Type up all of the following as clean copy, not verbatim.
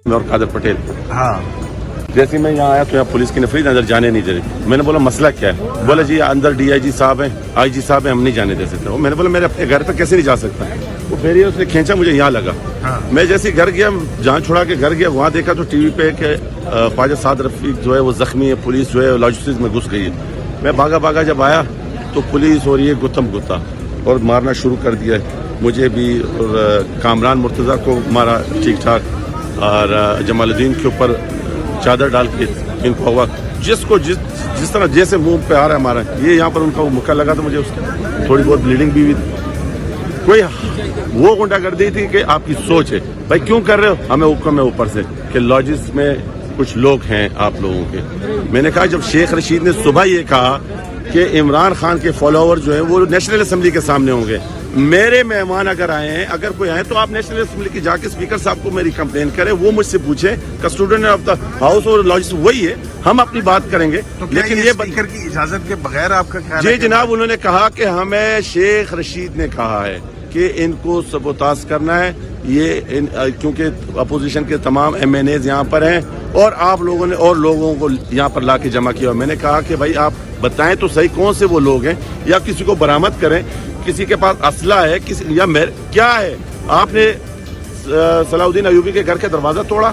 और कादर पटेल। हाँ, जैसे मैं यहाँ आया तो यहाँ पुलिस की नफरी अंदर जाने नहीं दे रही। मैंने बोला मसला क्या है? बोला जी अंदर डीआईजी साहब हैं, आईजी साहब हैं, हम नहीं जाने दे सकते। मैंने बोला मेरे अपने घर पे कैसे नहीं जा सकता? वो फिर उसने खींचा, मुझे यहाँ लगा। हाँ। मैं जैसे घर गया, जान छुड़ा के घर गया, वहाँ देखा तो टीवी पे कि ख्वाजा साद रफीक जो है वो जख्मी है, पुलिस जो है लॉजिस्टिक्स में घुस गई है। मैं भागा भागा जब आया तो पुलिस और ये गुत्तम गुत्ता और मारना शुरू कर दिया मुझे भी, और कामरान मुर्तज़ा को मारा ठीक ठाक, और जमालुद्दीन के ऊपर चादर डाल के इनको हुआ, जिसको जिस तरह जैसे मुंह पे आ रहा है हमारा, ये यहाँ पर उनका वो मुक्का लगा था, मुझे उसकी थोड़ी बहुत ब्लीडिंग भी हुई। कोई वो गुंडागर्दी थी कि आपकी सोच है भाई क्यों कर रहे हो, हमें हुक्म है ऊपर से कि लॉजिस में कुछ लोग हैं आप लोगों के। मैंने कहा जब शेख रशीद ने सुबह ये कहा कि इमरान खान के फॉलोअर जो हैं वो नेशनल असेंबली के सामने होंगे, मेरे मेहमान अगर आए हैं, अगर कोई आए तो आप नेशनल असेंबली की जाके स्पीकर साहब को मेरी कंप्लेन करें, वो मुझसे पूछे, कस्टोडियन ऑफ द हाउस और लॉजिस्ट वही है, हम अपनी बात करेंगे। तो लेकिन ये स्पीकर की इजाजत के बगैर आपका ख्याल है? जी जनाब, उन्होंने कहा कि हमें शेख रशीद ने कहा है कि इनको सबोताज करना है, ये क्योंकि अपोजिशन के तमाम MNAs यहाँ पर हैं और आप लोगों ने और लोगों को यहाँ पर लाके जमा किया। मैंने कहा कि भाई आप बताएं तो सही कौन से वो लोग हैं, या किसी को बरामद करें, किसी के पास असला है किसी या क्या है। आपने सलाउद्दीन अयूबी के घर का दरवाजा तोड़ा,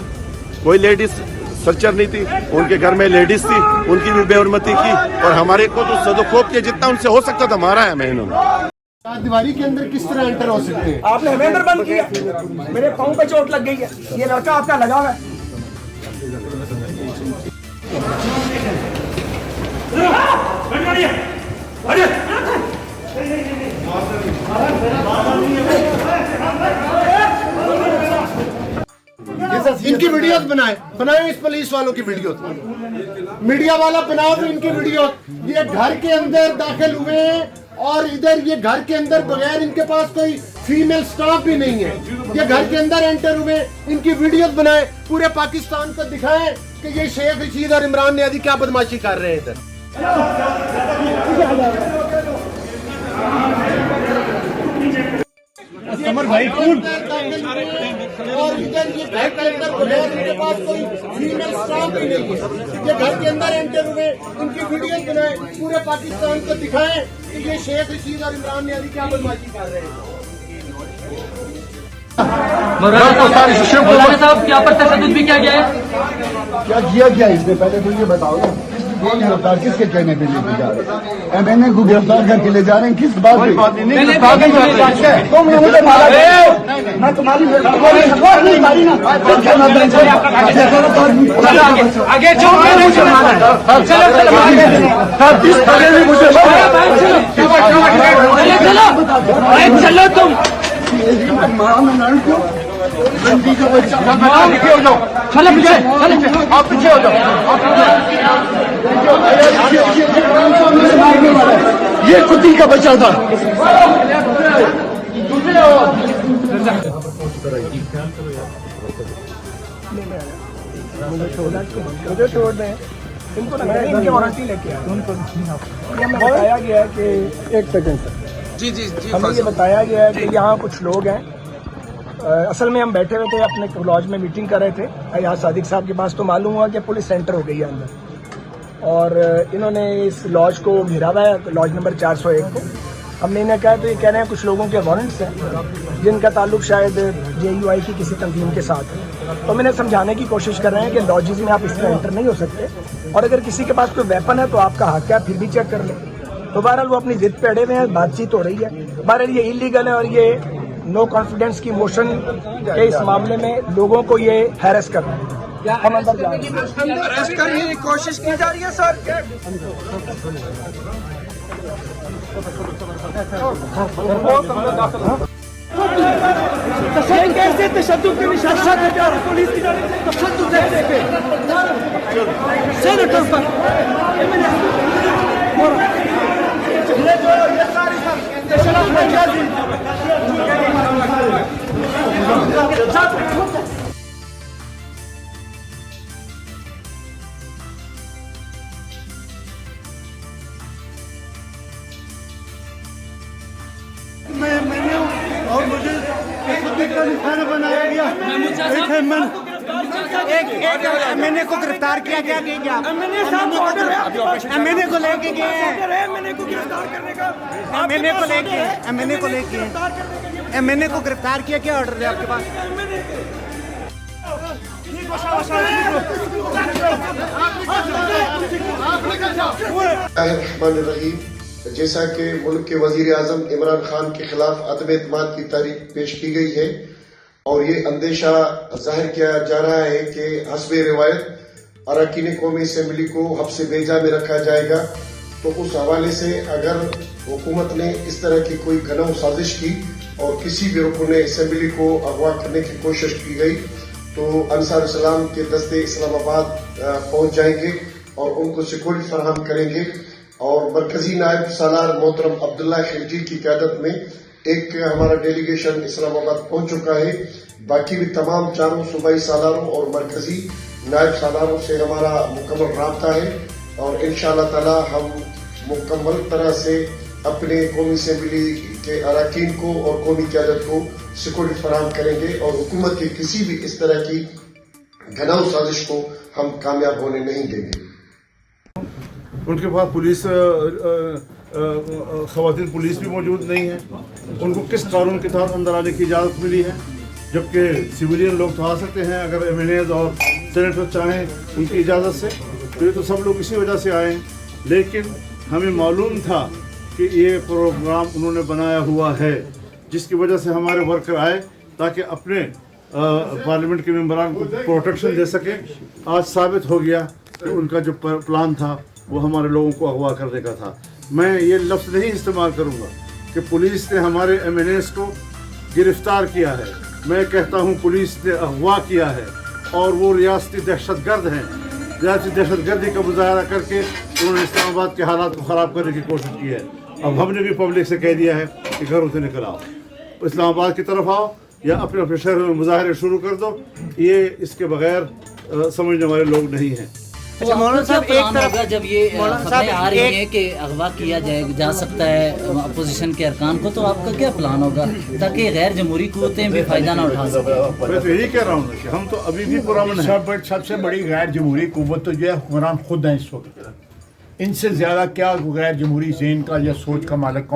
कोई लेडीज सर्चर नहीं थी, उनके घर में लेडीज थी, उनकी भी बेहरमती की, और हमारे को तो सदोकोप के जितना उनसे हो सकता था मारा है। मैं इन्होंने दीवारी के अंदर किस तरह एंटर हो सकते हैं? आपने हमें अंदर बंद किया, मेरे पाँव पे चोट लग गई है, ये लड़का आपका लगा हुआ है। इनकी वीडियोस बनाए इस पुलिस वालों की वीडियोस, मीडिया वाला बनाओ तो इनकी वीडियो। ये घर के अंदर दाखिल हुए और इधर ये घर के अंदर बगैर इनके पास कोई फीमेल स्टाफ भी नहीं है, ये घर के अंदर एंटर हुए, इनकी वीडियोस बनाए, पूरे पाकिस्तान को दिखाएं कि ये शेख रशीद और इमरान नियाज़ी क्या बदमाशी कर रहे हैं इधर। समर भाई कौन और इधर ये घर के अंदर बगैर इनके पास कोई फीमेल स्टाफ भी नहीं है, ये घर के अंदर एंटर हुए, इनकी वीडियोस बनाए, पूरे पाकिस्तान को दिखाएं कि ये शेख रशीद और इमरान नियाज़ी क्या बदमाशी कर रहे हैं। मौलाना साहब क्या पर तशद्दुद भी किया गया है? क्या किया गया इससे पहले तो ये बताओ ना, कौन गिरफ्तार किसके कहने पे लेके जा रहे हैं? MNA को गिरफ्तार करके ले जा रहे हैं, किस बात पे? तुमने मुझे मारा, मैं तुम्हारी नहीं मारी ना, आगे चलो तुम बंदी का बच्चा पीछे हो जाओ, चलो पीछे, आप पीछे हो जाओ, ये कुत्ती का बच्चा था। मुझे छोड़ दें, इनको लगता है इनकी वारंटी लेके आए। हमें बताया गया है कि एक सेकंड सर, जी हमें ये बताया गया है कि यहाँ कुछ लोग हैं, असल में हम बैठे हुए थे अपने लॉज में मीटिंग कर रहे थे, यहाँ सादिक साहब के पास तो मालूम हुआ कि पुलिस सेंटर हो गई है अंदर, और इन्होंने इस लॉज को घेरा हुआ है, लॉज नंबर 401 को। हमने इन्हें कहा तो ये कह रहे हैं कुछ लोगों के वारंट्स हैं जिनका ताल्लुक शायद JUI की किसी तंजीम के साथ है, तो मैंने समझाने की कोशिश कर रहे हैं कि लॉजेस में आप इस तरह एंटर नहीं हो सकते, और अगर किसी के पास कोई वेपन है तो आपका हक है, फिर भी चेक कर लें। तो बहरहाल वो अपनी जिद पे अड़े हुए हैं, बातचीत हो रही है। बहरहाल ये इलीगल है और ये नो कॉन्फिडेंस की मोशन के इस मामले में लोगों को ये हैरेस कर रहे हैं। हम अंदर जा रहे हैं, अरेस्ट करने की कोशिश की जा रही है सर। कैसे तशद्दुद के निशान पुलिस की तशद्दुद सेनेटर पर मैंने और मुझे का निशाना बनाया गया। एमएनए को गिरफ्तार किया गया कि क्या? एमएनए साहब को ऑर्डर है आपके पास? एमएनए को लेके गए हैं, ऑर्डर है एमएनए को गिरफ्तार करने का? एमएनए को लेके, एमएनए को लेके, गिरफ्तार करने के लिए एमएनए को गिरफ्तार किया, क्या ऑर्डर है आपके पास? एमएनए रहीम। जैसा कि मुल्क के वजीर आजम इमरान खान के खिलाफ अदम एतमाद की तारीख पेश की गई है और ये अंदेशा जाहिर किया जा रहा है कि हस्बे रिवायत अरकान कौमी असम्बली को हब्स बेजा में रखा जाएगा। तो उस हवाले से अगर हुकूमत ने इस तरह की कोई घनौ साजिश की और किसी भी रुकन असम्बली को अगवा करने की कोशिश की गई तो अंसार इस्लाम के दस्ते इस्लामाबाद पहुंच जाएंगे और उनको सिक्योरिटी फराहम करेंगे। और मरकजी नायब सालार मोहतरम अब्दुल्ला खिलजी की क़यादत में एक हमारा डेलीगेशन इस्लामाबाद पहुंच चुका है। बाकी भी तमाम चारों सूबाई सालारों और मरकजी नायब सालारों से हमारा मुकम्मल राब्ता है और इंशाअल्लाह ताला हम मुकम्मल तरह से अपने कौमी असम्बली के अरकान को और कौमी क़यादत को सिक्योरिटी फराहम करेंगे और हुकूमत की किसी भी इस तरह की घनाऊ साजिश को हम कामयाब होने नहीं देंगे। उनके पास पुलिस ख़वातीन पुलिस भी मौजूद नहीं है। उनको किस कानून के तहत अंदर आने की इजाज़त मिली है? जबकि सिविलियन लोग तो आ सकते हैं अगर एमएनएज़ और सेनेटर चाहें उनकी इजाज़त से। तो ये तो सब लोग इसी वजह से आए हैं। लेकिन हमें मालूम था कि ये प्रोग्राम उन्होंने बनाया हुआ है जिसकी वजह से हमारे वर्कर आए ताकि अपने पार्लियामेंट के मेंबरान को प्रोटेक्शन दे सके। आज साबित हो गया कि उनका जो प्लान था वो हमारे लोगों को अगवा करने का था। मैं ये लफ्ज़ नहीं इस्तेमाल करूँगा कि पुलिस ने हमारे एमएनएज़ को गिरफ्तार किया है। मैं कहता हूँ पुलिस ने अगवा किया है और वो रियासती दहशतगर्द हैं। रियासती दहशतगर्दी का मुजाहरा करके उन्होंने इस्लामाबाद के हालात को ख़राब करने की कोशिश की है। अब हमने भी पब्लिक से कह दिया है कि घरों से निकल आओ, इस्लामाबाद की तरफ आओ या अपने अपने शहरों में मुजाहरे शुरू कर दो। ये इसके बगैर समझने वाले लोग नहीं हैं। अच्छा मौलाना साहब, एक तरफ जब ये खबरें आ रही हैं कि अगवा किया जा सकता है अपोजिशन के अरकान को, तो आपका क्या प्लान होगा ताकि गैर जमहूरी कुव्वतें भी फायदा ना उठा सकें? मैं तो यही कह रहा हूँ कि हम तो अभी भी पुराने हैं। सबसे बड़ी गैर जमहूरी कुव्वत तो जो है हुक्मरान खुद हैं इस वक्त। इनसे ज़्यादा क्या गैर जमहूरी ज़हन का या सोच का मालिक कौन?